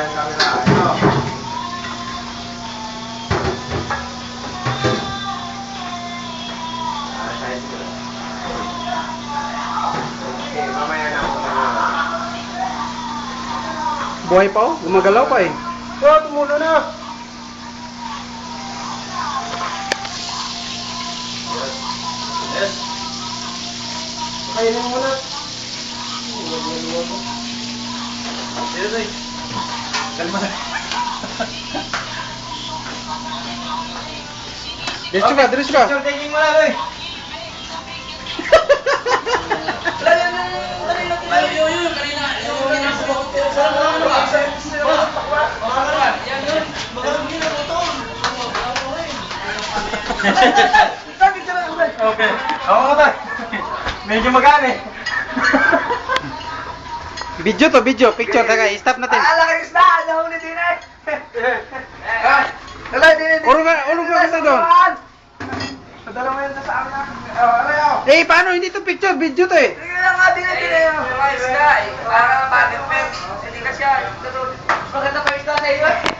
yung camera. Ito. Okay, mamaya na ako. Buhay pa oh, gumagalaw pa eh. So, tumulo na. Yes. Kainin mo muna. Seriously. Kalma na. Diretso ka, diretso ka. Picture taking mo na, eh. Okay. Ako ka ba? Medyo magaan eh. Video to, video. Picture, taga, stop natin. Lakas na! Nahuli din eh! Dala, din eh! Urong ka kasi doon. Padala mo yun sa amin na. Aray ako! Eh, paano? Hindi to picture, video to eh. Sige lang nga, din eh! Lakas na! Para bakit men? Hindi ka siya. Maganda pa yung isda na iyo eh!